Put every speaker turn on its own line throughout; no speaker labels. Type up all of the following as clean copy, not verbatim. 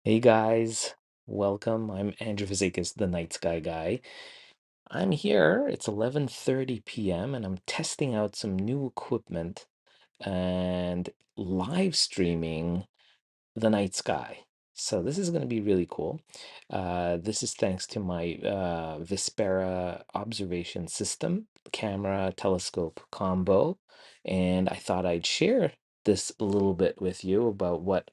Hey guys, welcome. I'm Andrew Fazekas, the Night Sky Guy. I'm here. It's 11:30 p.m. and I'm testing out some new equipment and live streaming the night sky. So this is going to be really cool. This is thanks to my Vispera observation system, camera, telescope combo, and I thought I'd share this a little bit with you about what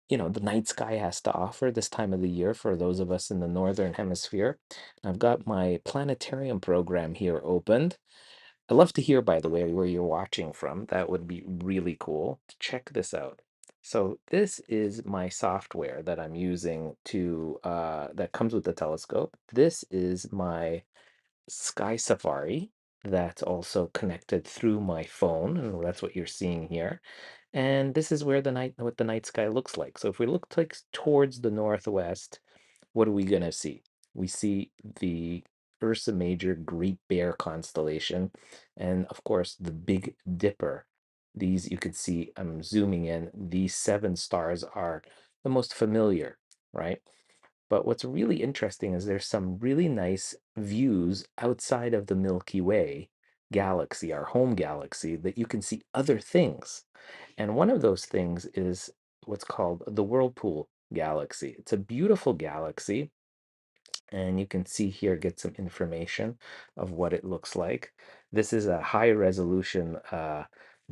the night sky has to offer this time of the year for those of us in the northern hemisphere. I've got my planetarium program here opened. I'd love to hear, by the way, where you're watching from. That would be really cool. Check this out. So this is my software that I'm using to that comes with the telescope. This is my Sky Safari that's also connected through my phone, and that's what you're seeing here. And this is where what the night sky looks like. So if we look like towards the northwest, what are we gonna see? We see the Ursa Major Great Bear constellation, and of course the Big Dipper. These you can see, I'm zooming in, these seven stars are the most familiar, right? But what's really interesting is there's some really nice views outside of the Milky Way galaxy, our home galaxy, that you can see other things. And one of those things is what's called the Whirlpool galaxy. It's a beautiful galaxy, and you can see here, get some information of what it looks like. This is a high resolution,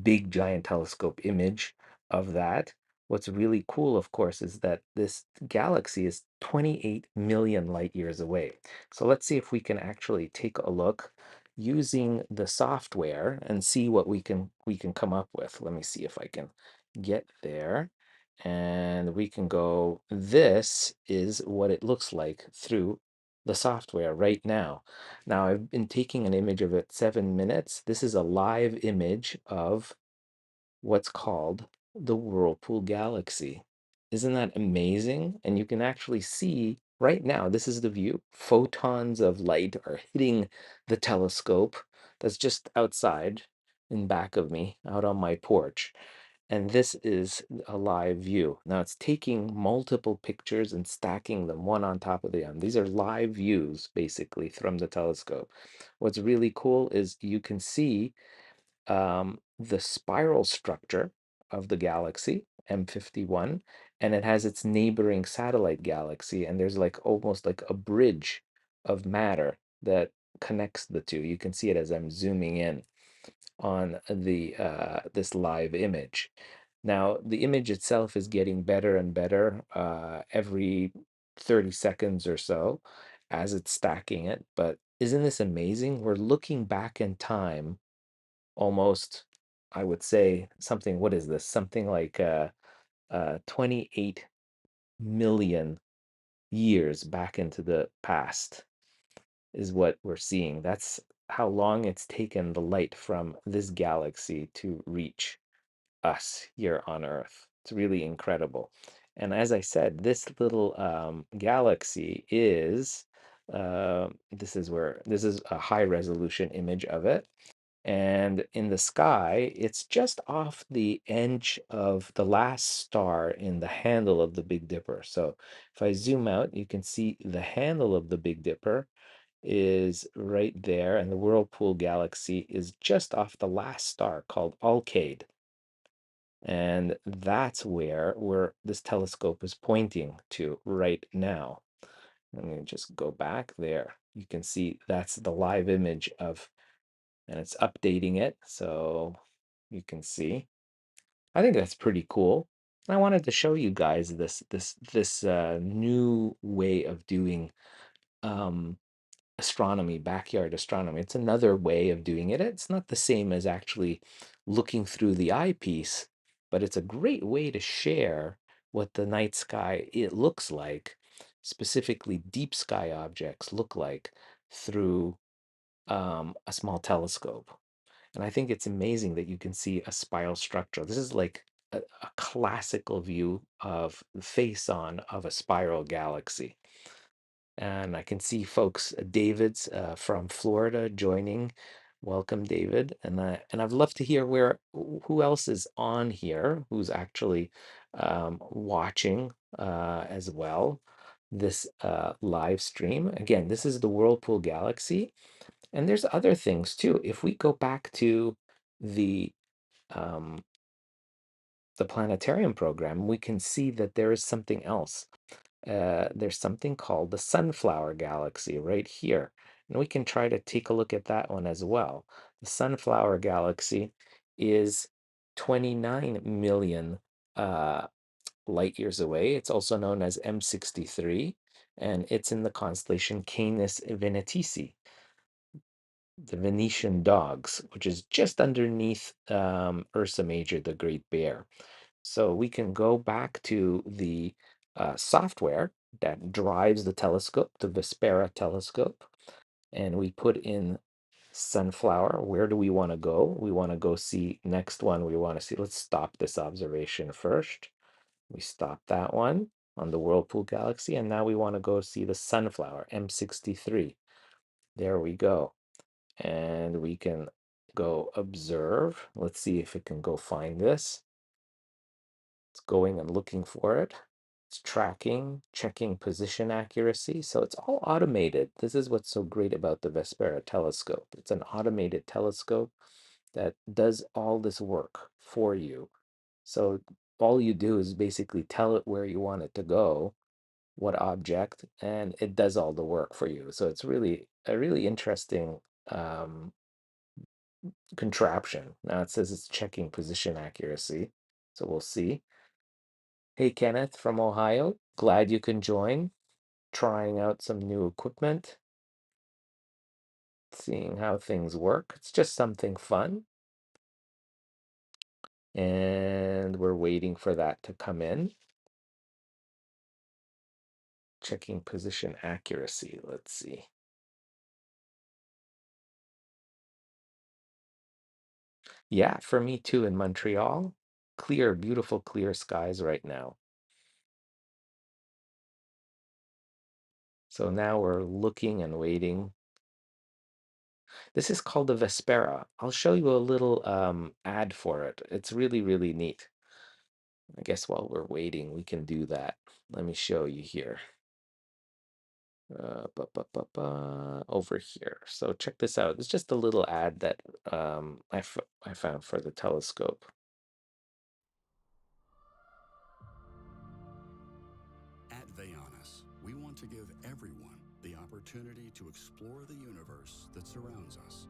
big giant telescope image of that. What's really cool, of course, is that this galaxy is 28 million light years away. So let's see if we can actually take a look using the software and see what we can come up with. Let me see if I can get there, and we can go, this is what it looks like through the software right now. Now, I've been taking an image of it 7 minutes. This is a live image of what's called the Whirlpool Galaxy. Isn't that amazing? And you can actually see right now, this is the view. Photons of light are hitting the telescope that's just outside in back of me, out on my porch. And this is a live view. Now it's taking multiple pictures and stacking them one on top of the other. These are live views, basically, from the telescope. What's really cool is you can see the spiral structure of the galaxy, M51, and it has its neighboring satellite galaxy, and there's like almost like a bridge of matter that connects the two. You can see it as I'm zooming in on the this live image. Now, the image itself is getting better and better every 30 seconds or so as it's stacking it. But isn't this amazing? We're looking back in time almost, I would say, something, what is this? Something like 28 million years back into the past is what we're seeing. That's how long it's taken the light from this galaxy to reach us here on Earth. It's really incredible. And as I said, this little galaxy is, this is a high resolution image of it. And in the sky, it's just off the edge of the last star in the handle of the Big Dipper. So if I zoom out, you can see the handle of the Big Dipper is right there, and the Whirlpool galaxy is just off the last star called Alkaid. And that's where this telescope is pointing to right now. Let me just go back there. You can see that's the live image of, and it's updating it, so you can see. I think that's pretty cool. I wanted to show you guys this new way of doing um, astronomy, backyard astronomy. It's another way of doing it. It's not the same as actually looking through the eyepiece, but it's a great way to share what the night sky it looks like, specifically deep sky objects look like through a small telescope. And I think it's amazing that you can see a spiral structure. This is like a classical view of the face on of a spiral galaxy. And I can see folks, David's from Florida joining. Welcome, David. And I'd love to hear who else is on here, who's actually watching. as well, this live stream. Again, this is the Whirlpool Galaxy, and there's other things too. If we go back to the um, the planetarium program, we can see that there is something else. There's something called the Sunflower Galaxy right here. And we can try to take a look at that one as well. The Sunflower Galaxy is 29 million light years away. It's also known as M63, and it's in the constellation Canis Venatici, the Venetian dogs, which is just underneath Ursa Major, the Great Bear. So we can go back to the software that drives the telescope, the Vespera telescope, and we put in sunflower. Where do we want to go? We want to go see next one. We want to see, let's stop this observation first. We stop that one on the Whirlpool Galaxy, and now we want to go see the sunflower, M63. There we go. And we can go observe. Let's see if it can go find this. It's going and looking for it. It's tracking, checking position accuracy. So it's all automated. This is what's so great about the Vespera telescope. It's an automated telescope that does all this work for you. So all you do is basically tell it where you want it to go, what object, and it does all the work for you. So it's really a really interesting contraption. Now it says it's checking position accuracy. So we'll see. Hey, Kenneth from Ohio. Glad you can join. Trying out some new equipment, seeing how things work. It's just something fun. And we're waiting for that to come in. Checking position accuracy. Let's see. Yeah, for me too in Montreal. Clear, beautiful, clear skies right now. So now we're looking and waiting. This is called the Vespera. I'll show you a little ad for it. It's really, really neat. I guess while we're waiting, we can do that. Let me show you here. Over here. So check this out. It's just a little ad that I found for the telescope.
At Vayanis, we want to give everyone the opportunity to explore the universe that surrounds us.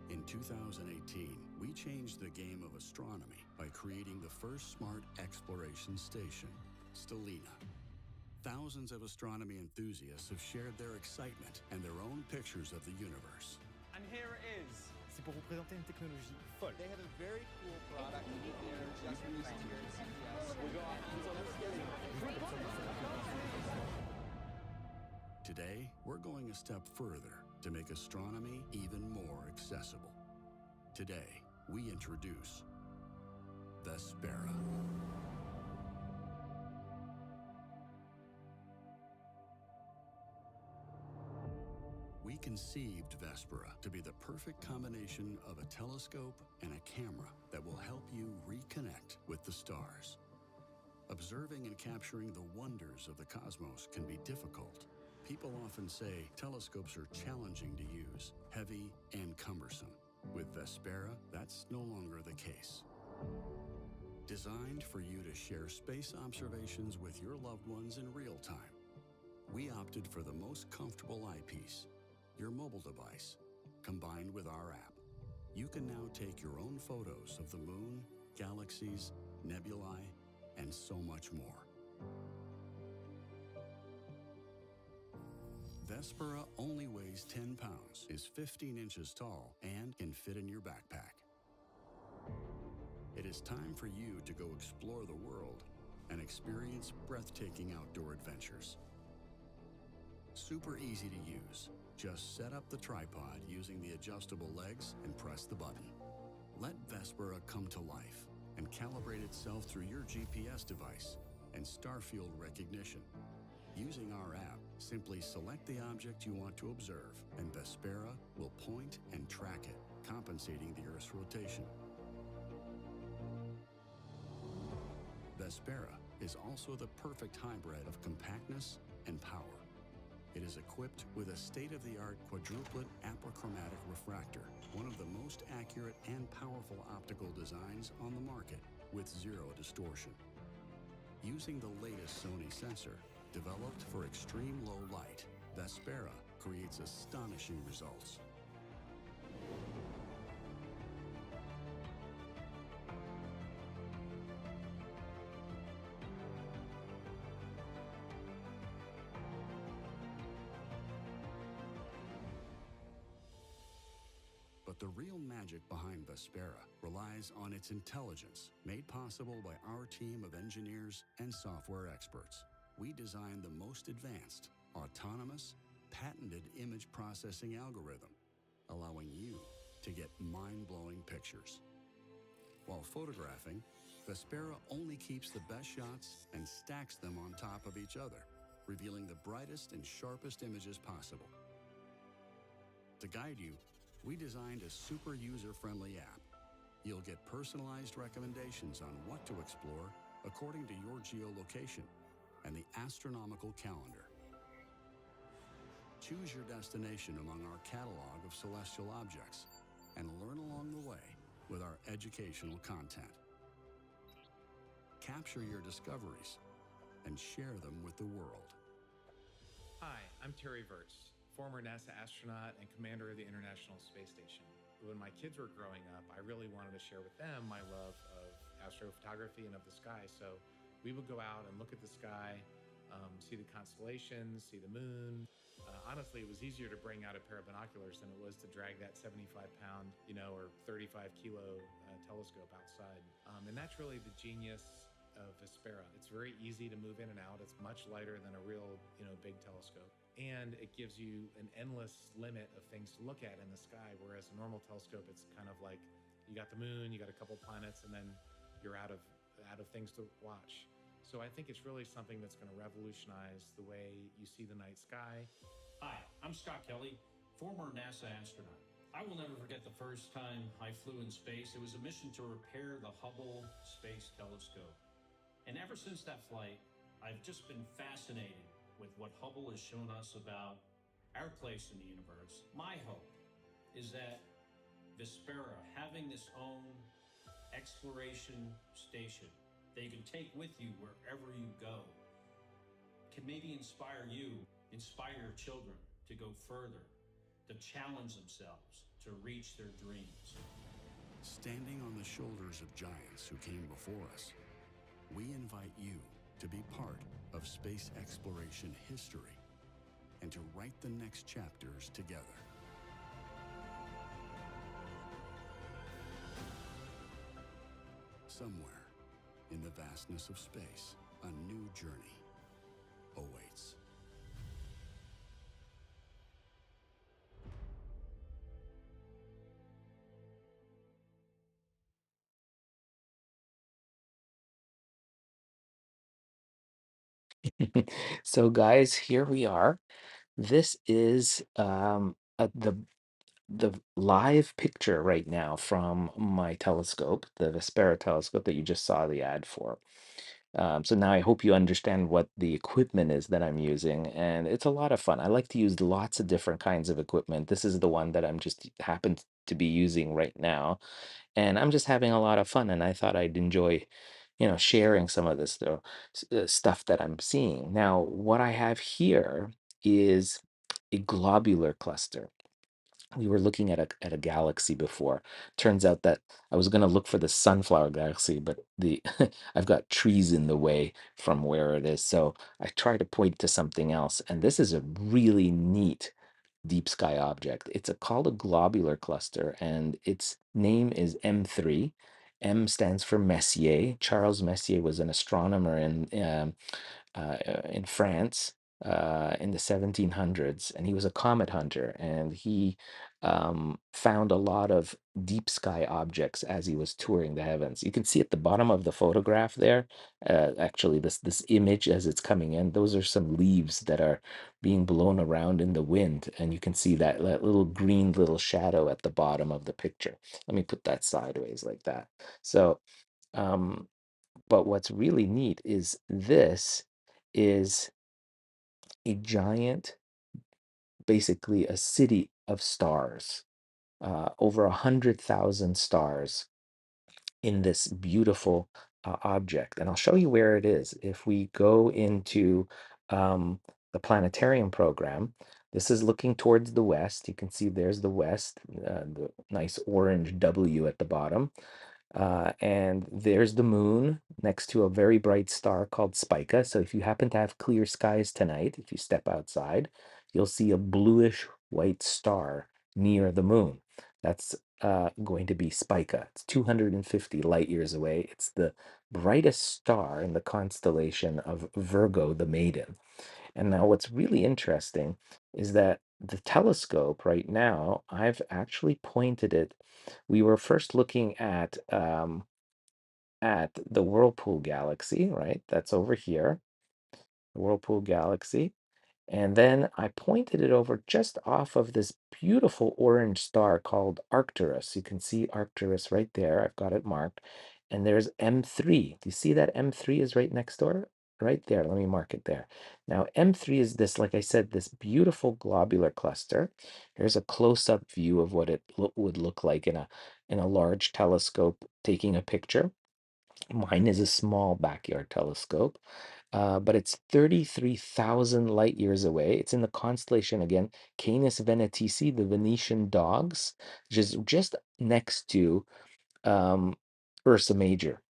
In 2018, we changed the game of astronomy by creating the first smart exploration station, Stellina. Thousands of astronomy enthusiasts have shared their excitement and their own pictures of the universe.
And here it is.
C'est pour vous présenter une technologie folle.
They have a very cool product with their Geographic GPS.
Today, we're going a step further to make astronomy even more accessible. Today, we introduce Vespera. We conceived Vespera to be the perfect combination of a telescope and a camera that will help you reconnect with the stars. Observing and capturing the wonders of the cosmos can be difficult. People often say telescopes are challenging to use, heavy and cumbersome. With Vespera, that's no longer the case. Designed for you to share space observations with your loved ones in real time, we opted for the most comfortable eyepiece, your mobile device, combined with our app. You can now take your own photos of the moon, galaxies, nebulae, and so much more. Vespera only weighs 10 pounds, is 15 inches tall, and can fit in your backpack. It is time for you to go explore the world and experience breathtaking outdoor adventures. Super easy to use. Just set up the tripod using the adjustable legs and press the button. Let Vespera come to life and calibrate itself through your GPS device and starfield recognition. Using our app, simply select the object you want to observe, and Vespera will point and track it, compensating the Earth's rotation. Vespera is also the perfect hybrid of compactness and power. It is equipped with a state-of-the-art quadruplet apochromatic refractor, one of the most accurate and powerful optical designs on the market, with zero distortion. Using the latest Sony sensor, developed for extreme low light, Vespera creates astonishing results. But the real magic behind Vespera relies on its intelligence, made possible by our team of engineers and software experts. We designed the most advanced, autonomous, patented image processing algorithm, allowing you to get mind-blowing pictures. While photographing, Vespera only keeps the best shots and stacks them on top of each other, revealing the brightest and sharpest images possible. To guide you, we designed a super user-friendly app. You'll get personalized recommendations on what to explore according to your geolocation and the astronomical calendar. Choose your destination among our catalog of celestial objects and learn along the way with our educational content. Capture your discoveries and share them with the world.
Hi, I'm Terry Virts, former NASA astronaut and commander of the International Space Station. When my kids were growing up, I really wanted to share with them my love of astrophotography and of the sky. So we would go out and look at the sky, see the constellations, see the moon. Honestly, it was easier to bring out a pair of binoculars than it was to drag that 75-pound, or 35-kilo telescope outside. And that's really the genius of Vespera. It's very easy to move in and out. It's much lighter than a real, big telescope. And it gives you an endless limit of things to look at in the sky, whereas a normal telescope, it's kind of like you got the moon, you got a couple planets, and then you're out of things to watch. So I think it's really something that's going to revolutionize the way you see the night sky.
Hi, I'm Scott Kelly, former NASA astronaut. I will never forget the first time I flew in space. It was a mission to repair the Hubble Space Telescope. And ever since that flight, I've just been fascinated with what Hubble has shown us about our place in the universe. My hope is that Vespera, having this own exploration station that you can take with you wherever you go, can maybe inspire your children to go further, to challenge themselves, to reach their dreams.
Standing on the shoulders of giants who came before us, we invite you to be part of space exploration history and to write the next chapters together. Somewhere in the vastness of space, a new journey awaits.
So, guys, here we are. This is the live picture right now from my telescope, the Vespera telescope that you just saw the ad for. So now I hope you understand what the equipment is that I'm using, and it's a lot of fun. I like to use lots of different kinds of equipment. This is the one that I'm just happen to be using right now, and I'm just having a lot of fun. And I thought I'd enjoy, sharing some of this stuff that I'm seeing. Now, what I have here is a globular cluster. We were looking at a galaxy before. Turns out that I was going to look for the sunflower galaxy, but the I've got trees in the way from where it is. So I try to point to something else. And this is a really neat deep sky object. It's called a globular cluster, and its name is M3. M stands for Messier. Charles Messier was an astronomer in France in the 1700s, and he was a comet hunter, and he found a lot of deep sky objects as he was touring the heavens. You can see at the bottom of the photograph there, actually this image as it's coming in, those are some leaves that are being blown around in the wind, and you can see that little green little shadow at the bottom of the picture. Let me put that sideways like that. So um, But what's really neat is this is a giant, basically a city of stars, over 100,000 stars in this beautiful object. And I'll show you where it is. If we go into the planetarium program, this is looking towards the west. You can see there's the west, the nice orange W at the bottom. And there's the moon next to a very bright star called Spica. So if you happen to have clear skies tonight, if you step outside, you'll see a bluish white star near the moon. That's going to be Spica. It's 250 light years away. It's the brightest star in the constellation of Virgo, the Maiden. And now what's really interesting is that the telescope right now, I've actually pointed it. We were first looking at the Whirlpool galaxy, right? That's over here, the Whirlpool galaxy. And then I pointed it over just off of this beautiful orange star called Arcturus. You can see Arcturus right there. I've got it marked. And there's M3. Do you see that M3 is right next door? Right there. Let me mark it there. Now, M3 is this, like I said, this beautiful globular cluster. Here's a close-up view of what it would look like in a large telescope taking a picture. Mine is a small backyard telescope, but it's 33,000 light years away. It's in the constellation again, Canis Venatici, the Venetian dogs, just next to um, Ursa Major,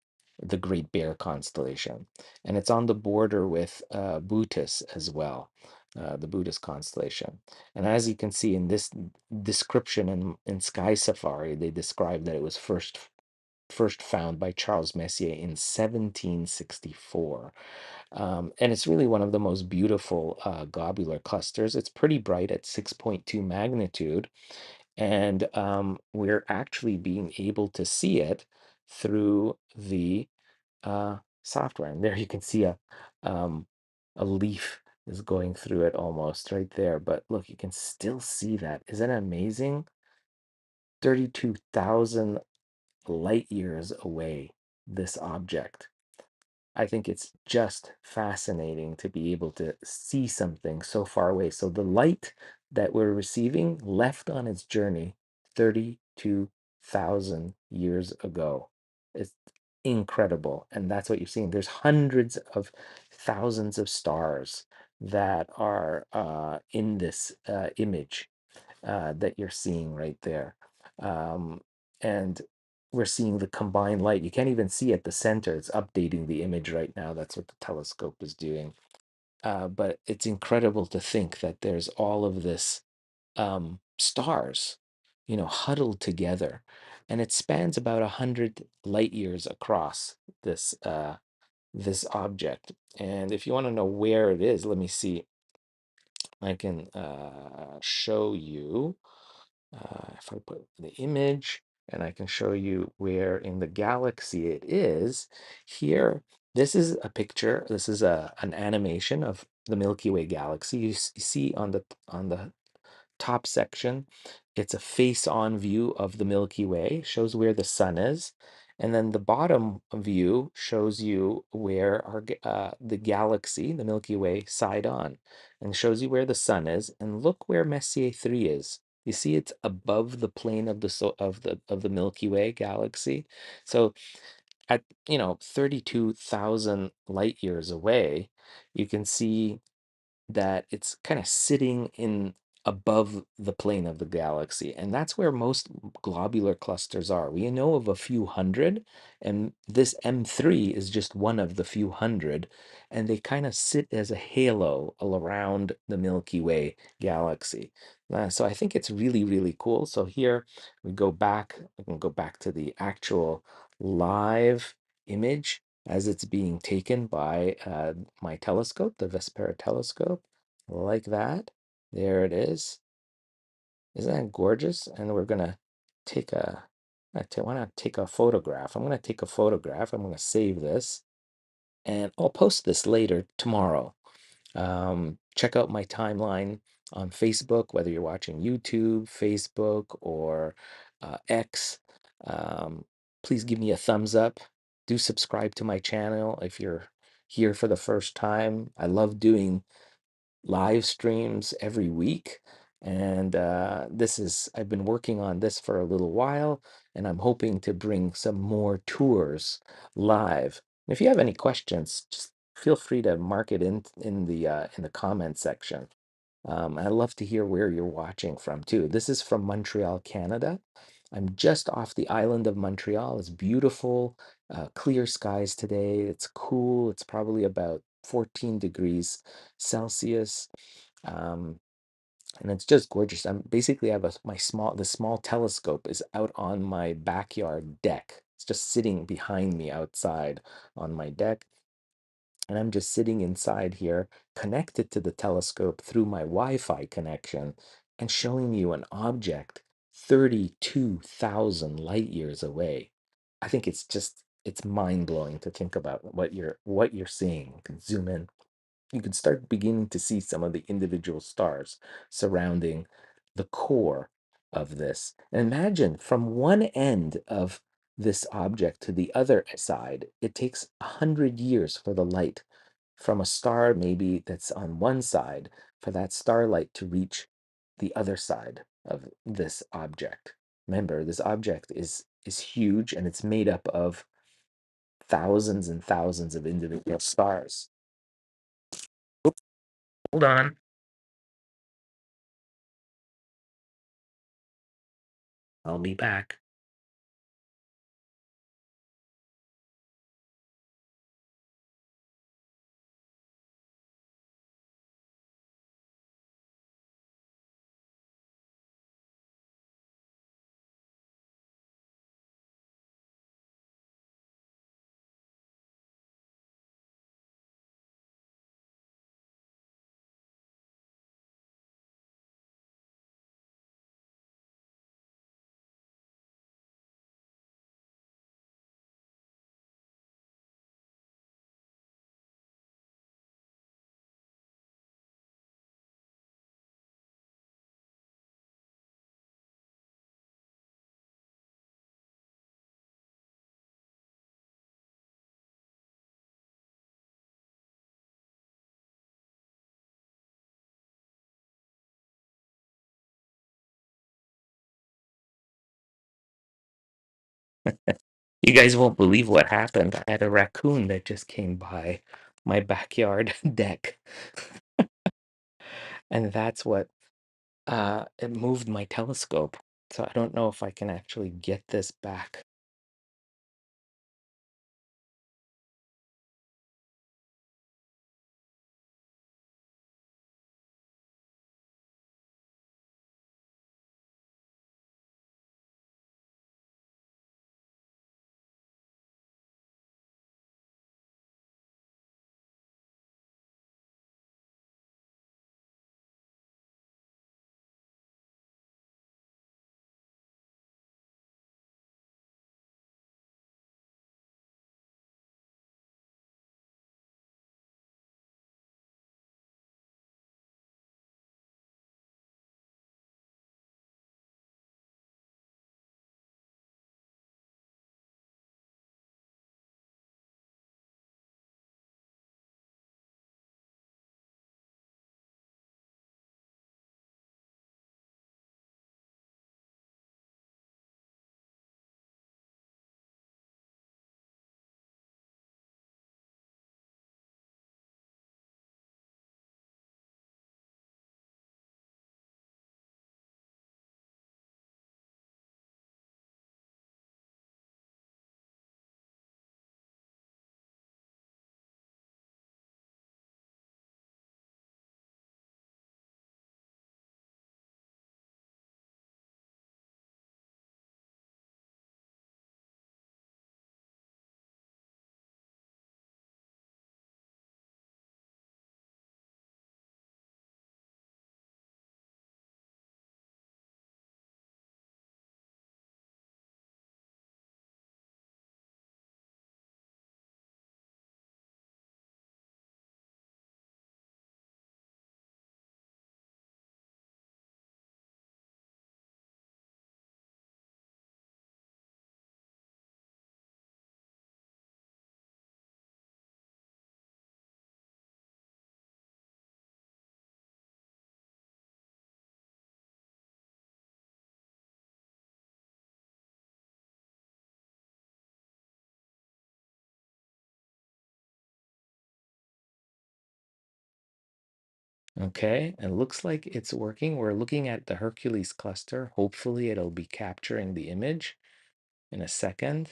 the Great Bear constellation. And it's on the border with Bootis as well, the Bootis constellation. And as you can see in this description in Sky Safari, they described that it was first found by Charles Messier in 1764. And it's really one of the most beautiful globular clusters. It's pretty bright at 6.2 magnitude, and we're actually being able to see it through the software. And there you can see a leaf is going through it almost right there. But look, you can still see that. Isn't that amazing? 32,000 light years away, this object. I think it's just fascinating to be able to see something so far away. So the light that we're receiving left on its journey 32,000 years ago. It's incredible. And that's what you're seeing. There's hundreds of thousands of stars that are in this image that you're seeing right there. And we're seeing the combined light. You can't even see at the center. It's updating the image right now. That's what the telescope is doing. But it's incredible to think that there's all of this stars, huddled together. And it spans about 100 light years across this object. And if you want to know where it is, let me see. I can show you. If I put the image and I can show you where in the galaxy it is, here, this is a picture, this is an animation of the Milky Way galaxy. You see on the top section, it's a face-on view of the Milky Way, shows where the sun is. And then the bottom view shows you where the galaxy, the Milky Way, side on, and shows you where the sun is. And look where Messier 3 is. You see it's above the plane of the Milky Way galaxy. So at 32,000 light years away, you can see that it's kind of sitting in above the plane of the galaxy. And that's where most globular clusters are. We know of a few hundred, and this M3 is just one of the few hundred, and they kind of sit as a halo all around the Milky Way galaxy. So I think it's really, really cool. So here we can go back to the actual live image as it's being taken by my telescope, the Vespera telescope, like that. There it is. Isn't that gorgeous? And we're gonna take why not take a photograph? I'm gonna take a photograph. I'm gonna save this, and I'll post this later tomorrow. Check out my timeline on Facebook, whether you're watching YouTube, Facebook, or X. Please give me a thumbs up. Do subscribe to my channel if you're here for the first time. I love doing live streams every week. And I've been working on this for a little while, and I'm hoping to bring some more tours live. And if you have any questions, just feel free to mark it in the comment section. I'd love to hear where you're watching from too. This is from Montreal, Canada. I'm just off the island of Montreal. It's beautiful, clear skies today. It's cool. It's probably about 14 degrees Celsius. Um, and it's just gorgeous. I'm basically I have the small telescope is out on my backyard deck. It's just sitting behind me outside on my deck. And I'm just sitting inside here, connected to the telescope through my Wi-Fi connection, and showing you an object 32,000 light years away. I think it's mind-blowing to think about what you're seeing. You can zoom in. You can start beginning to see some of the individual stars surrounding the core of this. And imagine from one end of this object to the other side, it takes 100 years for the light from a star maybe that's on one side for that starlight to reach the other side of this object. Remember, this object is huge, and it's made up of thousands and thousands of individual stars. Oops, hold on. I'll be back. You guys won't believe what happened. I had a raccoon that just came by my backyard deck, and that's what it moved my telescope. So I don't know if I can actually get this back. Okay, and looks like it's working. We're looking at the Hercules cluster. Hopefully it'll be capturing the image in a second.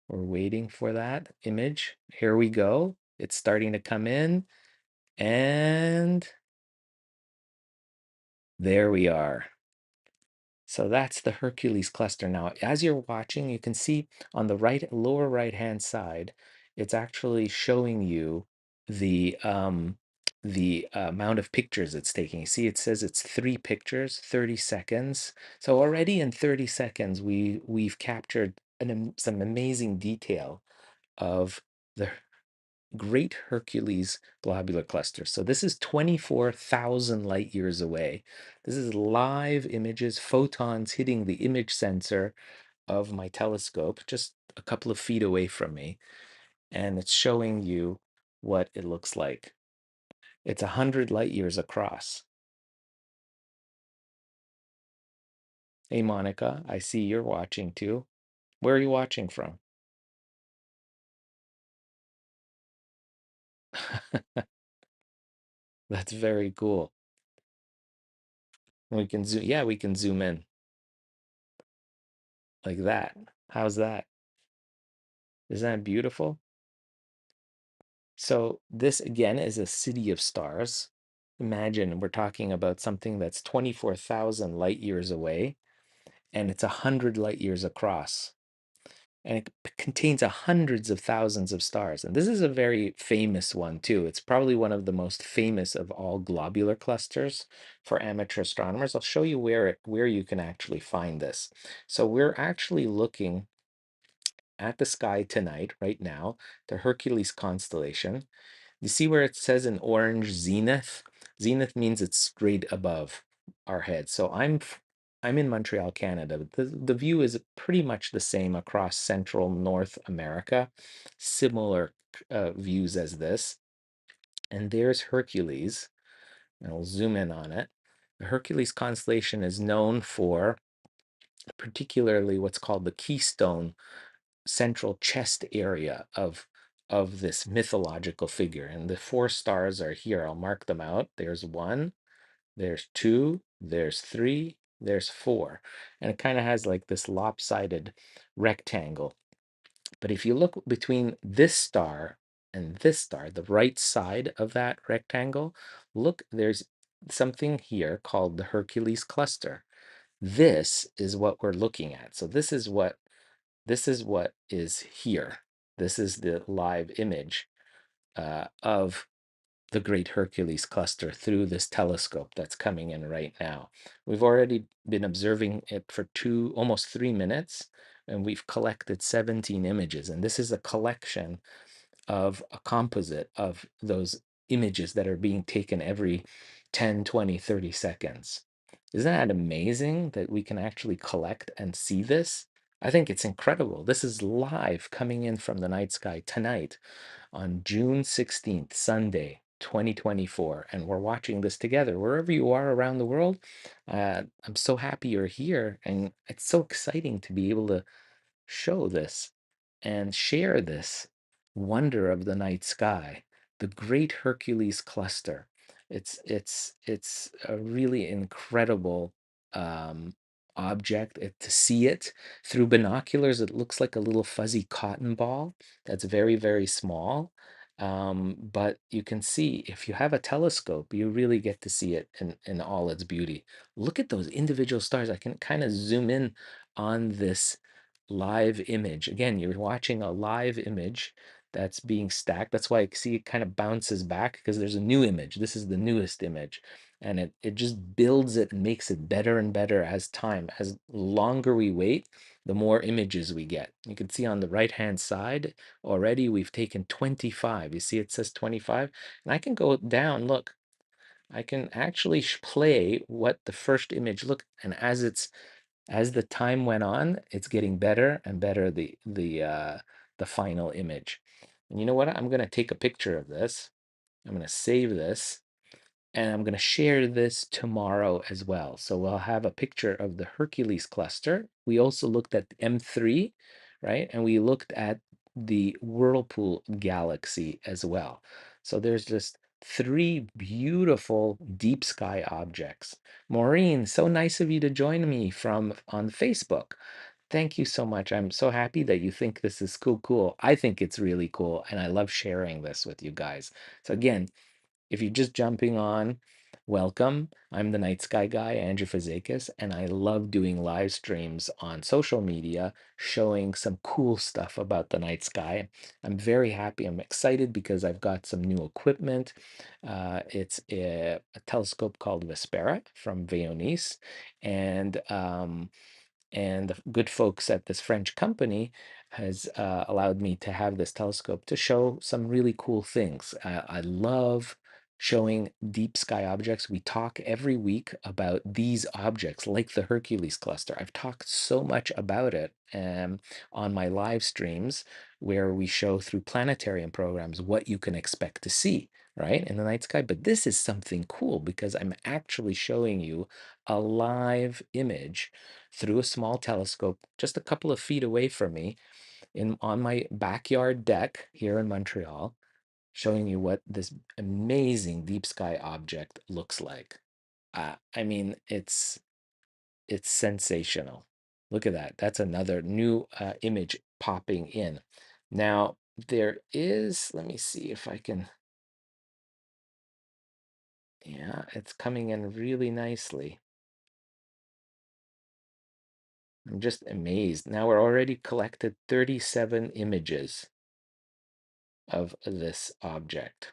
We're waiting for that image. Here we go. It's starting to come in, and there we are. So that's the Hercules cluster. Now, as you're watching, you can see on the lower right-hand side, it's actually showing you the amount of pictures it's taking. You see, it says it's 3 pictures, 30 seconds. So already in 30 seconds, we've captured some amazing detail of the Great Hercules globular cluster. So this is 24,000 light years away. This is live images, photons hitting the image sensor of my telescope just a couple of feet away from me. And it's showing you what it looks like. It's 100 light years across. Hey, Monica, I see you're watching too. Where are you watching from? That's very cool. We can zoom, yeah, we can zoom in like that. How's that? Isn't that beautiful? So this again is a city of stars. Imagine we're talking about something that's 24,000 light years away, and it's 100 light years across. And it contains hundreds of thousands of stars. And this is a very famous one too. It's probably one of the most famous of all globular clusters for amateur astronomers. I'll show you where you can actually find this. So we're actually looking at the sky tonight, right now, the Hercules constellation. You see where it says in orange zenith? Zenith means it's straight above our head. So I'm in Montreal, Canada. The view is pretty much the same across Central North America, similar views as this. And there's Hercules, and we'll zoom in on it. The Hercules constellation is known for particularly what's called the keystone central chest area of this mythological figure. And the 4 stars are here. I'll mark them out. There's 1, there's 2, there's 3, there's 4. And it kind of has like this lopsided rectangle. But if you look between this star and this star, the right side of that rectangle, look, there's something here called the Hercules cluster. This is what we're looking at. So this is what is here. This is the live image of the Great Hercules cluster through this telescope that's coming in right now. We've already been observing it for almost 3 minutes, and we've collected 17 images. And this is a collection of a composite of those images that are being taken every 10, 20, 30 seconds. Isn't that amazing that we can actually collect and see this? I think it's incredible. This is live coming in from the night sky tonight on June 16th, Sunday, 2024. And we're watching this together wherever you are around the world. I'm so happy you're here. And it's so exciting to be able to show this and share this wonder of the night sky, the great Hercules cluster. It's a really incredible um, object. To see it through binoculars, it looks like a little fuzzy cotton ball that's very, very small. But you can see if you have a telescope, you really get to see it in all its beauty. Look at those individual stars. I can kind of zoom in on this live image. Again, you're watching a live image that's being stacked. That's why I see it kind of bounces back because there's a new image. This is the newest image. And it just builds it and makes it better and better as time. As longer we wait, the more images we get. You can see on the right-hand side already we've taken 25. You see it says 25? And I can go down, look, I can actually play what the first image looked, and as the time went on, it's getting better and better, the final image. And you know what? I'm going to take a picture of this. I'm going to save this, and I'm going to share this tomorrow as well. So we'll have a picture of the Hercules cluster. We also looked at M3, right? And we looked at the Whirlpool galaxy as well. So there's just three beautiful deep sky objects. Maureen, so nice of you to join me from on Facebook. Thank you so much. I'm so happy that you think this is cool. I think it's really cool, and I love sharing this with you guys. So again, if you're just jumping on, welcome. I'm the Night Sky guy, Andrew Fazekas, and I love doing live streams on social media showing some cool stuff about the night sky. I'm very happy. I'm excited because I've got some new equipment. It's a telescope called Vespera from Veonis, and and the good folks at this French company has allowed me to have this telescope to show some really cool things. I love showing deep sky objects. We talk every week about these objects, like the Hercules cluster. I've talked so much about it on my live streams where we show through planetarium programs what you can expect to see, right, in the night sky. But this is something cool because I'm actually showing you a live image through a small telescope just a couple of feet away from me in on my backyard deck here in Montreal, showing you what this amazing deep sky object looks like. I mean, it's sensational. Look at that. That's another new image popping in. Now, there is, let me see if I can, yeah, it's coming in really nicely. I'm just amazed. Now we're already collected 37 images of this object.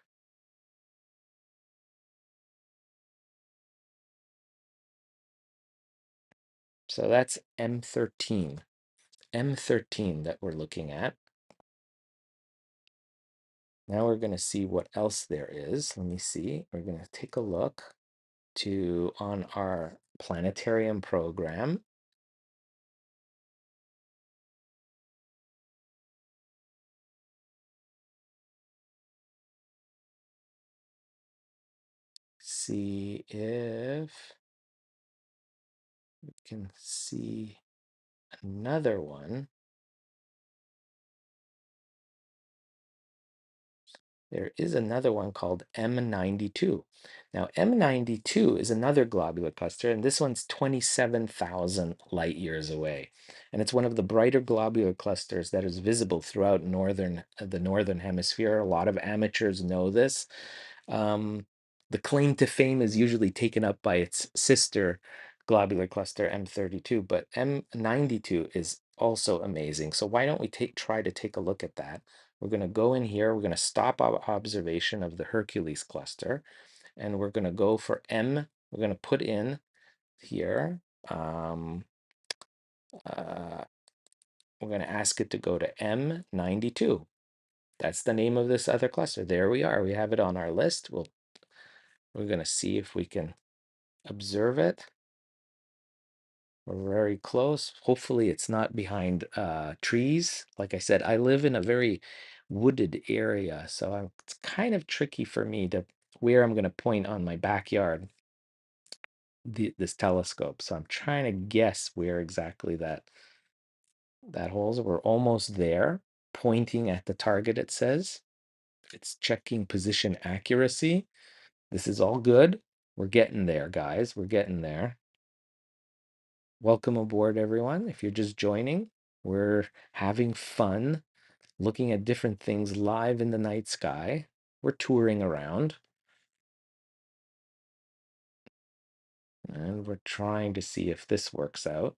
So that's M13. M13 that we're looking at. Now we're going to see what else there is. Let me see. We're going to take a look to on our planetarium program. See if we can see another one. There is another one called M92. Now, M92 is another globular cluster, and this one's 27,000 light years away. And it's one of the brighter globular clusters that is visible throughout the northern hemisphere. A lot of amateurs know this. Um, the claim to fame is usually taken up by its sister globular cluster, M32, but M92 is also amazing. So why don't we try to take a look at that? We're going to go in here. We're going to stop our observation of the Hercules cluster, and we're going to go for M. We're going to put in here. We're going to ask it to go to M92. That's the name of this other cluster. There we are. We have it on our list. We're going to see if we can observe it. We're very close. Hopefully it's not behind trees. Like I said, I live in a very wooded area, so it's kind of tricky for me to where I'm going to point on my backyard this telescope. So I'm trying to guess where exactly that holes. We're almost there, pointing at the target, it says. It's checking position accuracy. This is all good. We're getting there, guys. We're getting there. Welcome aboard, everyone. If you're just joining, we're having fun looking at different things live in the night sky. We're touring around and we're trying to see if this works out.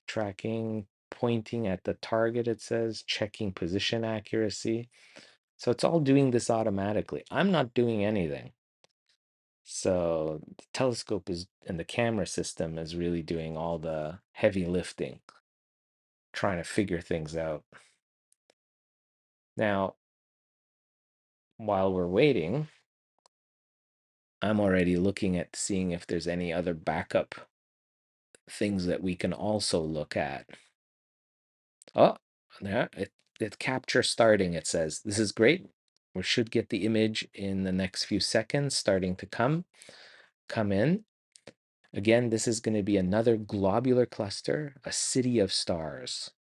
Tracking, pointing at the target, it says, checking position accuracy. So it's all doing this automatically. I'm not doing anything. So the telescope is and the camera system is really doing all the heavy lifting, trying to figure things out. Now, while we're waiting, I'm already looking at seeing if there's any other backup things that we can also look at. Oh, yeah, it's capture starting, it says. This is great. We should get the image in the next few seconds starting to come in. Again, this is going to be another globular cluster, a city of stars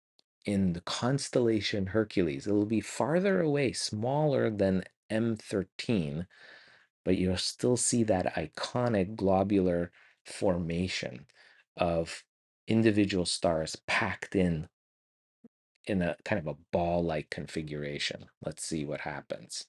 in the constellation Hercules. It'll be farther away, smaller than M13, but you'll still see that iconic globular formation of individual stars packed in a kind of a ball-like configuration. Let's see what happens.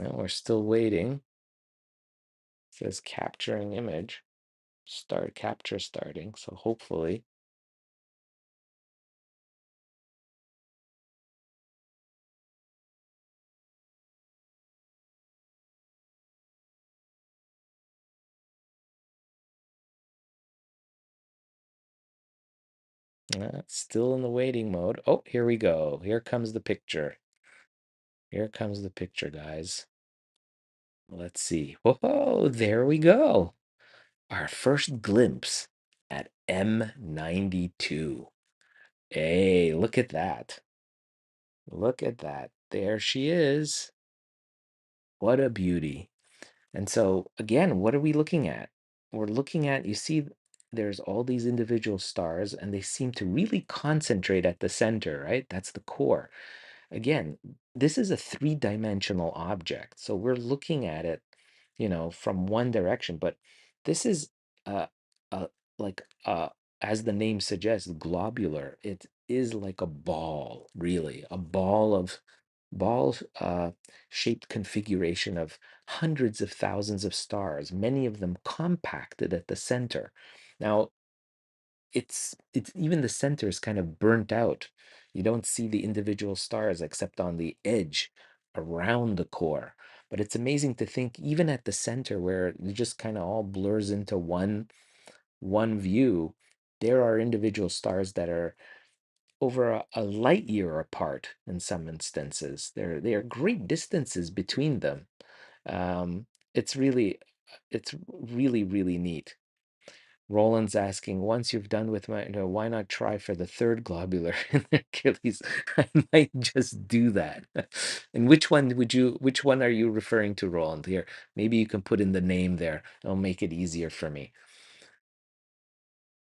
Well, we're still waiting. It says capturing image. Start capture starting. So hopefully. Still in the waiting mode. Oh, here we go. Here comes the picture. Here comes the picture, guys. Let's see. Whoa, there we go. Our first glimpse at M92. Hey, look at that. Look at that. There she is. What a beauty. And so, again, what are we looking at? We're looking at, you see, there's all these individual stars, and they seem to really concentrate at the center, right? That's the core. Again, this is a three-dimensional object. So we're looking at it, from one direction, but this is uh, uh like as the name suggests, globular. It is like a ball, really, a ball shaped configuration of hundreds of thousands of stars, many of them compacted at the center. Now, it's even the center is kind of burnt out. You don't see the individual stars except on the edge around the core. But it's amazing to think even at the center where it just kind of all blurs into one view, there are individual stars that are over a light year apart in some instances. There are great distances between them. Um, it's really it's really, really neat. Roland's asking, once you've done with my, why not try for the third globular in Achilles? I might just do that. And which one are you referring to, Roland? Here, maybe you can put in the name there. It'll make it easier for me.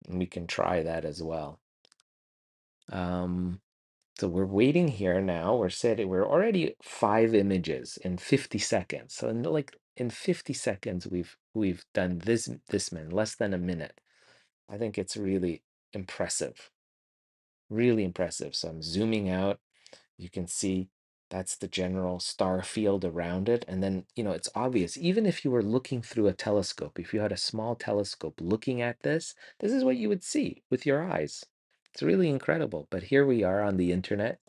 And we can try that as well. So we're waiting here now. We're already 5 images in 50 seconds. So in 50 seconds, we've done this man, less than a minute. I think it's really impressive, really impressive. So I'm zooming out. You can see that's the general star field around it. And then, it's obvious, even if you were looking through a telescope, if you had a small telescope looking at this is what you would see with your eyes. It's really incredible. But here we are on the internet,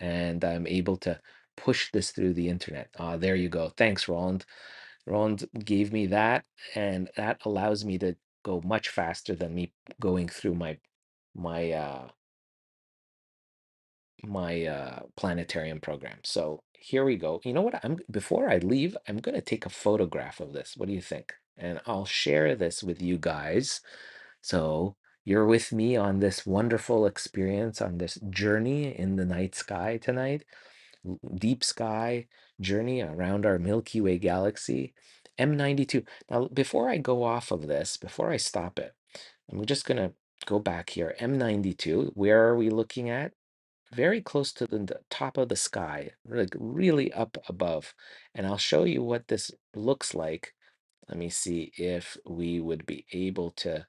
and I'm able to push this through the internet. Ah, there you go. Thanks, Roland. Roland gave me that, and that allows me to go much faster than me going through my planetarium program. So here we go. You know what? Before I leave, I'm going to take a photograph of this. What do you think? And I'll share this with you guys. So you're with me on this wonderful experience, on this journey in the night sky tonight, deep sky journey around our Milky Way galaxy, M92. Now, before I go off of this, before I stop it, I'm just going to go back here. M92, where are we looking at? Very close to the top of the sky, like really up above. And I'll show you what this looks like. Let me see if we would be able to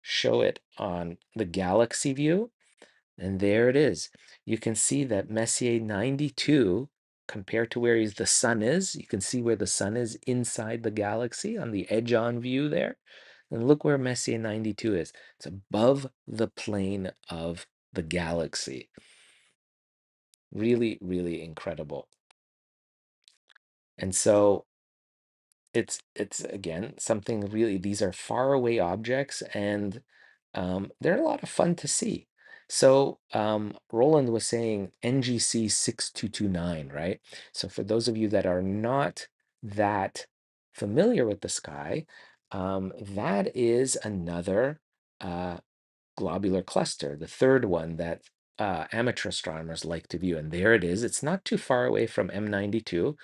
show it on the galaxy view. And there it is. You can see that Messier 92, compared to where the sun is, you can see where the sun is inside the galaxy on the edge-on view there. And look where Messier 92 is. It's above the plane of the galaxy. Really, really incredible. And so it's again something really, these are far away objects, and they're a lot of fun to see. So Roland was saying NGC 6229, right? So for those of you that are not that familiar with the sky, that is another globular cluster, the third one that amateur astronomers like to view. And there it is. It's not too far away from M92,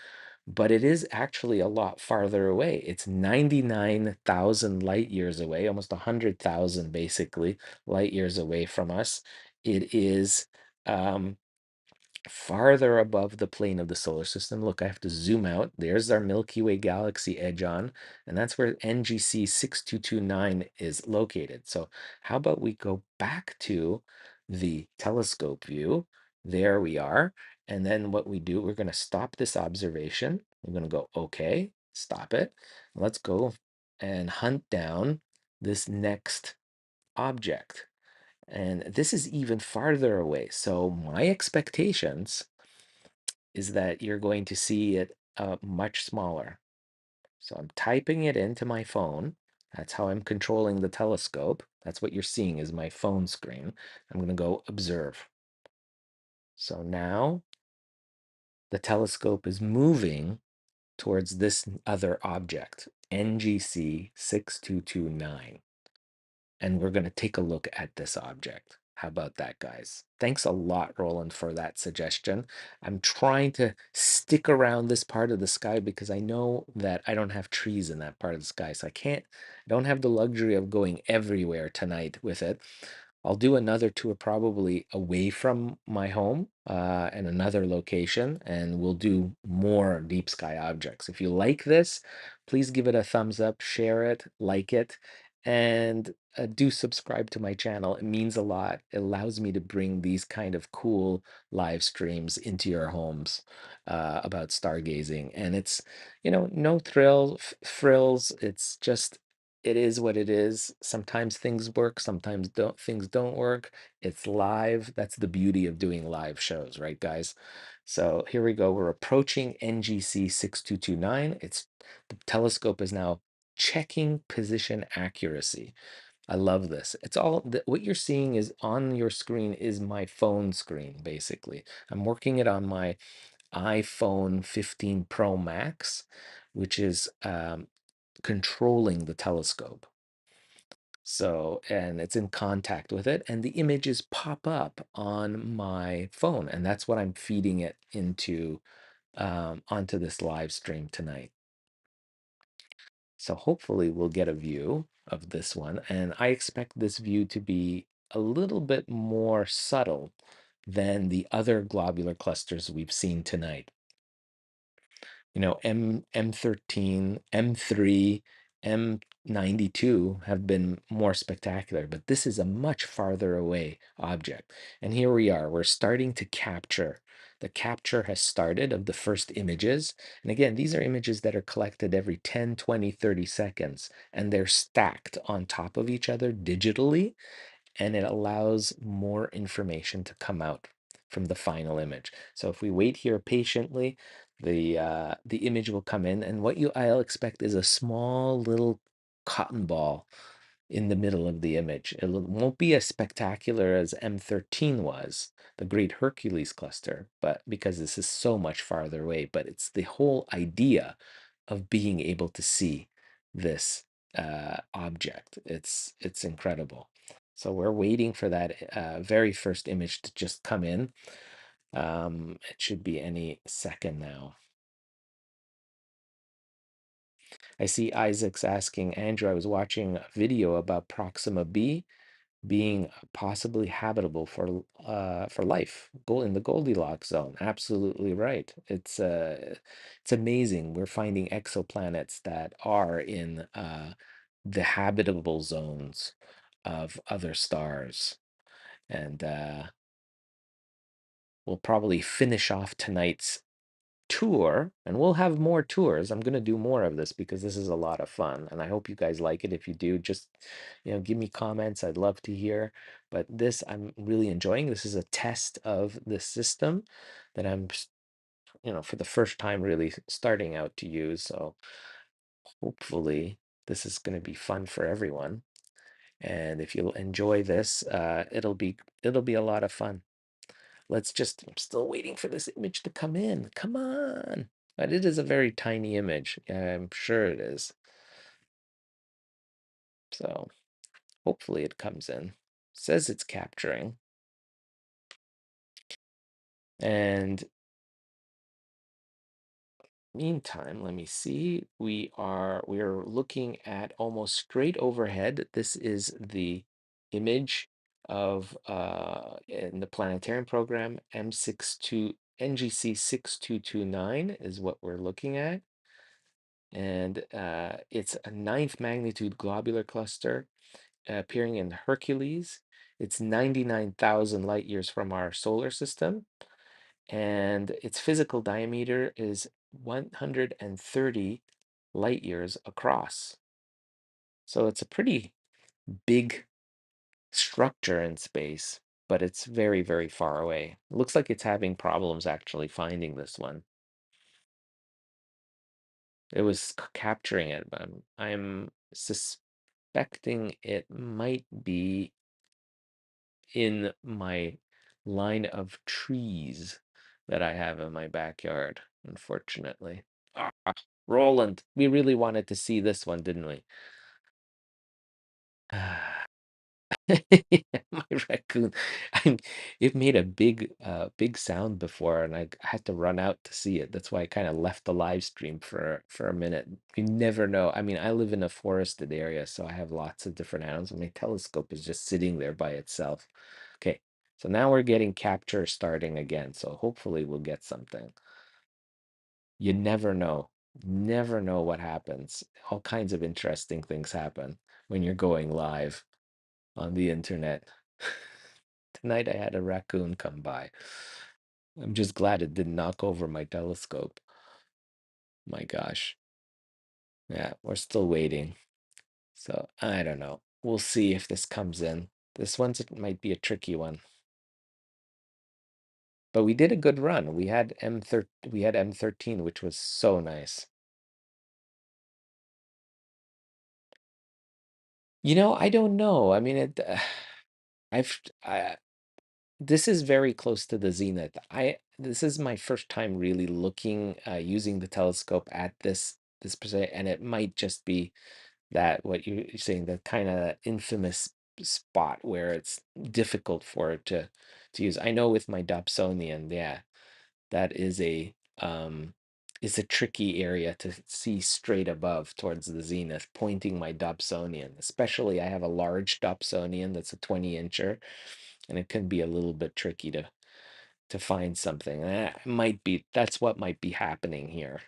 but it is actually a lot farther away. It's 99,000 light years away, almost 100,000 basically light years away from us. It is um, farther above the plane of the solar system. Look, I have to zoom out. There's our Milky Way galaxy edge on, and that's where NGC 6229 is located. So how about we go back to the telescope view? There we are. And then what we do, we're going to stop this observation. We're going to go, okay, stop it. Let's go and hunt down this next object. And this is even farther away. So my expectations is that you're going to see it much smaller. So I'm typing it into my phone. That's how I'm controlling the telescope. That's what you're seeing is my phone screen. I'm going to go observe. So now the telescope is moving towards this other object, NGC 6229. And we're going to take a look at this object. How about that, guys? Thanks a lot, Roland, for that suggestion. I'm trying to stick around this part of the sky because I know that I don't have trees in that part of the sky. So I don't have the luxury of going everywhere tonight with it. I'll do another tour probably away from my home and another location, and we'll do more deep sky objects. If you like this, please give it a thumbs up, share it, like it, and do subscribe to my channel. It means a lot. It allows me to bring these kind of cool live streams into your homes about stargazing. And it's, no frills. It's just it is what it is. Sometimes things work, sometimes things don't work. It's live. That's the beauty of doing live shows, right, guys? So here we go. We're approaching NGC 6229. The telescope is now checking position accuracy. I love this. It's all what you're seeing is on your screen is my phone screen, basically. I'm working it on my iPhone 15 Pro Max, which is controlling the telescope. So, and it's in contact with it, and the images pop up on my phone, and that's what I'm feeding it into onto this live stream tonight. So hopefully we'll get a view of this one, and I expect this view to be a little bit more subtle than the other globular clusters we've seen tonight. M13, M3, M92 have been more spectacular, but this is a much farther away object. And here we are, we're starting to capture. The capture has started of the first images. And again, these are images that are collected every 10, 20, 30 seconds, and they're stacked on top of each other digitally, and it allows more information to come out from the final image. So if we wait here patiently, the image will come in, and what I'll expect is a small little cotton ball in the middle of the image. It won't be as spectacular as M13 was, the Great Hercules cluster, but because this is so much farther away, but it's the whole idea of being able to see this object. It's incredible. So we're waiting for that very first image to just come in. It should be any second now. I see Isaac's asking, Andrew, I was watching a video about Proxima B being possibly habitable for life. In the Goldilocks zone. Absolutely right. It's amazing. We're finding exoplanets that are in the habitable zones of other stars. And we'll probably finish off tonight's tour, and we'll have more tours. I'm going to do more of this because this is a lot of fun, and I hope you guys like it. If you do, just give me comments. I'd love to hear. But this I'm really enjoying. This is a test of the system that I'm for the first time really starting out to use. So hopefully this is going to be fun for everyone. And if you'll enjoy this, it'll be a lot of fun. I'm still waiting for this image to come in. Come on. But it is a very tiny image. I'm sure it is. So hopefully it comes in. Says it's capturing. And meantime, let me see. We're looking at almost straight overhead. This is the image of in the planetarium program M62 NGC 6229 is what we're looking at. And it's a ninth magnitude globular cluster appearing in Hercules. It's 99,000 light years from our solar system, and its physical diameter is 130 light years across. So it's a pretty big structure in space, but it's very, very far away. It looks like it's having problems actually finding this one. It was capturing it, but I'm suspecting it might be in my line of trees that I have in my backyard, unfortunately. Ah, Roland, we really wanted to see this one, didn't we? My raccoon, I, it made a big sound before, and I had to run out to see it. That's why I kind of left the live stream for a minute. You never know. I mean, I live in a forested area, so I have lots of different animals, and my telescope is just sitting there by itself. Okay, so now we're getting capture starting again, so hopefully we'll get something. You never know. Never know what happens. All kinds of interesting things happen when you're going live on the internet. Tonight I had a raccoon come by. I'm just glad it didn't knock over my telescope. My gosh. Yeah, we're still waiting. So I don't know. We'll see if this comes in. This one's might be a tricky one. But we did a good run. We had M13, which was so nice. I don't know. I mean, I've I, this is very close to the zenith. This is my first time really looking using the telescope at this percent, and it might just be that what you're saying, the kind of infamous spot where it's difficult for it to use. I know with my Dobsonian, yeah, that is a tricky area to see straight above towards the zenith, pointing my Dobsonian. Especially I have a large Dobsonian that's a 20-incher, and it can be a little bit tricky to find something. That's what might be happening here.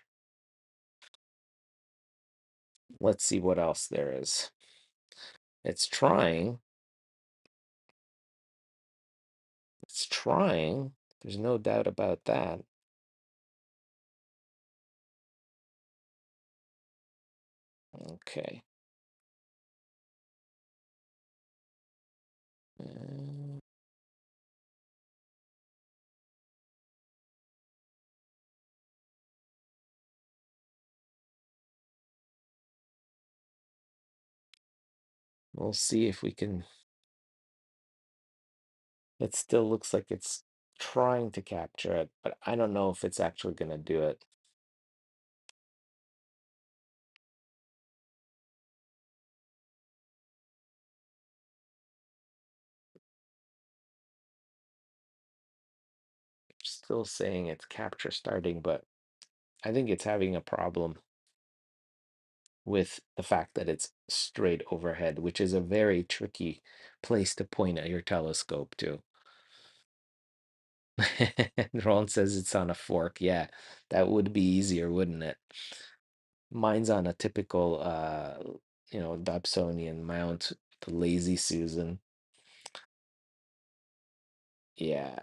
Let's see what else there is. It's trying. It's trying. There's no doubt about that. Okay. Uh, we'll see if we can. It still looks like it's trying to capture it, but I don't know if it's actually going to do it. Still saying it's capture starting, but I think it's having a problem with the fact that it's straight overhead, which is a very tricky place to point at your telescope to. Ron says it's on a fork. Yeah, that would be easier, wouldn't it? Mine's on a typical Dobsonian mount, the Lazy Susan. Yeah,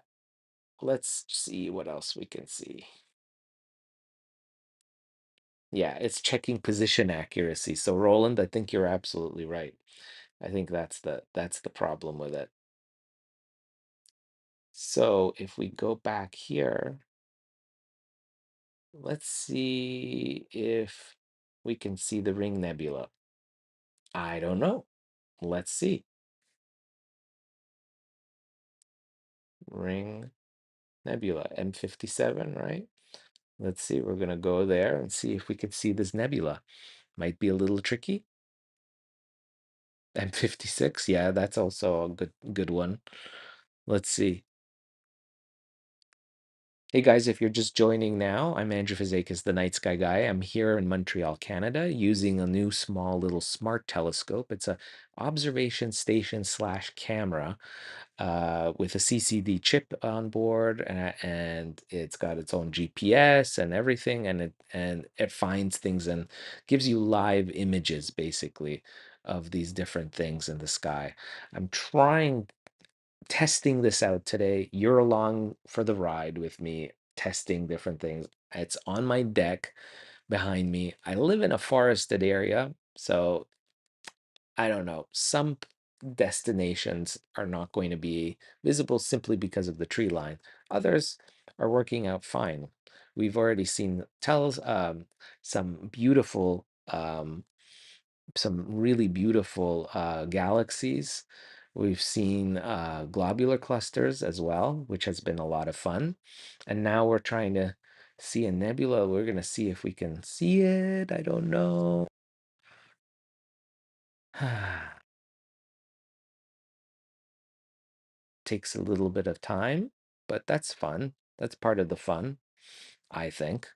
let's see what else we can see. Yeah, it's checking position accuracy. So Roland, I think you're absolutely right. I think that's the problem with it. So if we go back here, let's see if we can see the Ring Nebula. I don't know. Let's see. Ring Nebula, M57, right? Let's see. We're going to go there and see if we can see this nebula. Might be a little tricky. M56, yeah, that's also a good one. Let's see. Hey guys, if you're just joining now, I'm Andrew Fazekas, the Night Sky Guy. I'm here in Montreal, Canada, using a new small little smart telescope. It's a observation station slash camera with a CCD chip on board, and it's got its own GPS and everything, and it finds things and gives you live images basically of these different things in the sky. I'm trying testing this out today. You're along for the ride with me, testing different things. It's on my deck behind me. I live in a forested area, so I don't know. Some destinations are not going to be visible simply because of the tree line. Others are working out fine. We've already seen tells some beautiful some really beautiful galaxies. We've seen globular clusters as well, which has been a lot of fun. And now we're trying to see a nebula. We're going to see if we can see it. I don't know. Takes a little bit of time, but that's fun. That's part of the fun, I think.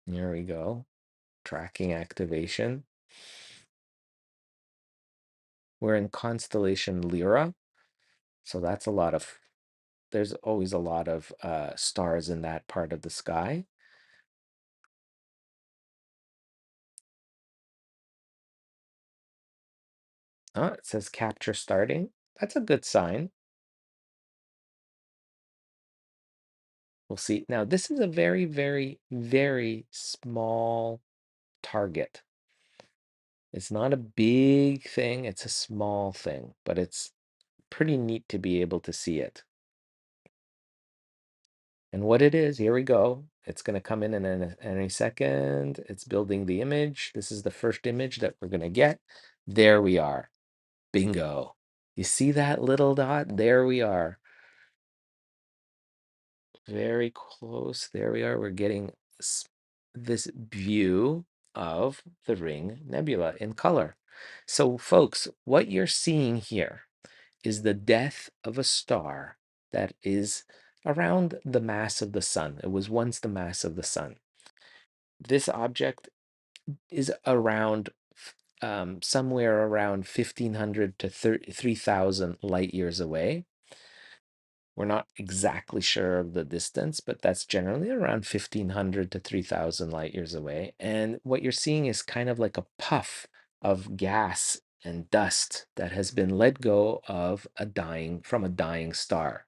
There we go. Tracking activation. We're in constellation Lyra, so that's a lot of there's always a lot of stars in that part of the sky. Oh, it says capture starting. That's a good sign. We'll see. Now, this is a very, very, very small target. It's not a big thing, it's a small thing, but it's pretty neat to be able to see it. And what it is, here we go. It's going to come in any second. It's building the image. This is the first image that we're going to get. There we are. Bingo. You see that little dot? There we are. Very close. There we are. We're getting this view of the Ring Nebula in color. So, folks, what you're seeing here is the death of a star that is around the mass of the sun. It was once the mass of the sun. This object is around somewhere around 1,500 to 3,000 light years away. We're not exactly sure of the distance, but that's generally around 1,500 to 3,000 light years away. And what you're seeing is kind of like a puff of gas and dust that has been let go of from a dying star.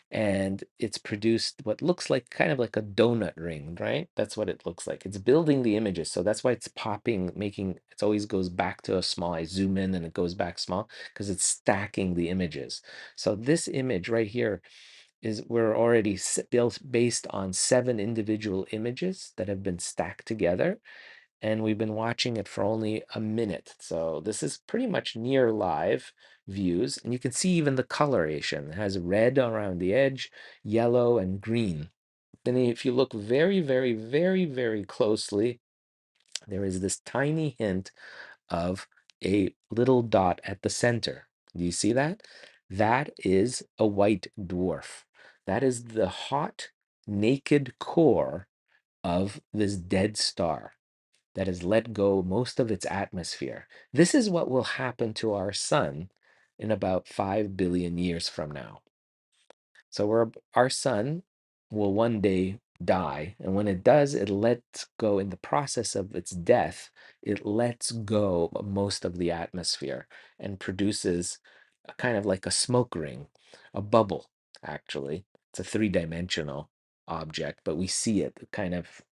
And it's produced what looks like kind of like a donut ring, right? That's what it looks like. It's building the images. So that's why it's popping, it always goes back to a small. I zoom in and it goes back small because it's stacking the images. So this image right here is we're already built based on 7 individual images that have been stacked together, and we've been watching it for only a minute. So this is pretty much near live views, and you can see even the coloration. It has red around the edge, yellow, and green. Then if you look very, very, very, very closely, there is this tiny hint of a little dot at the center. Do you see that? That is a white dwarf. That is the hot, naked core of this dead star that has let go most of its atmosphere. This is what will happen to our sun in about 5 billion years from now. So our sun will one day die, and when it does, it lets go in the process of its death, it lets go of most of the atmosphere and produces a kind of like a smoke ring, a bubble, actually. It's a three-dimensional object, but we see it kind of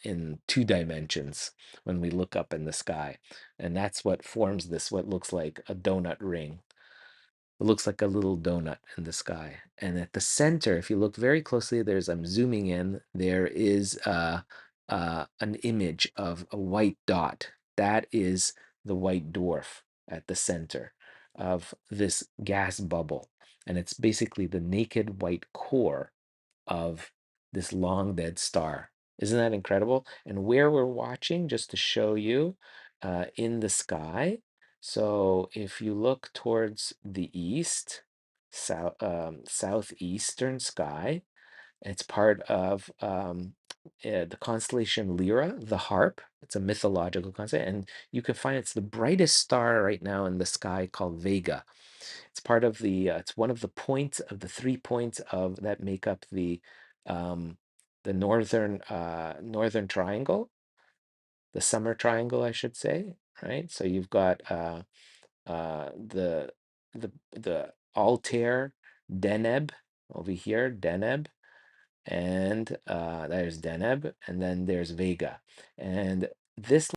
in 2 dimensions when we look up in the sky. And that's what forms this, what looks like a donut ring. It looks like a little donut in the sky. And at the center, if you look very closely, I'm zooming in, there is an image of a white dot. That is the white dwarf at the center of this gas bubble. And it's basically the naked white core of this long dead star. Isn't that incredible? And where we're watching, just to show you, in the sky. So if you look towards the east, southeastern sky, it's part of the constellation Lyra, the harp. It's a mythological concept, and you can find it's the brightest star right now in the sky called Vega. It's part of it's one of the points of the 3 points of that make up um, the northern triangle, the summer triangle, I should say, right? So you've got the Altair, Deneb over here, Deneb, and there's Deneb, and then there's Vega, and this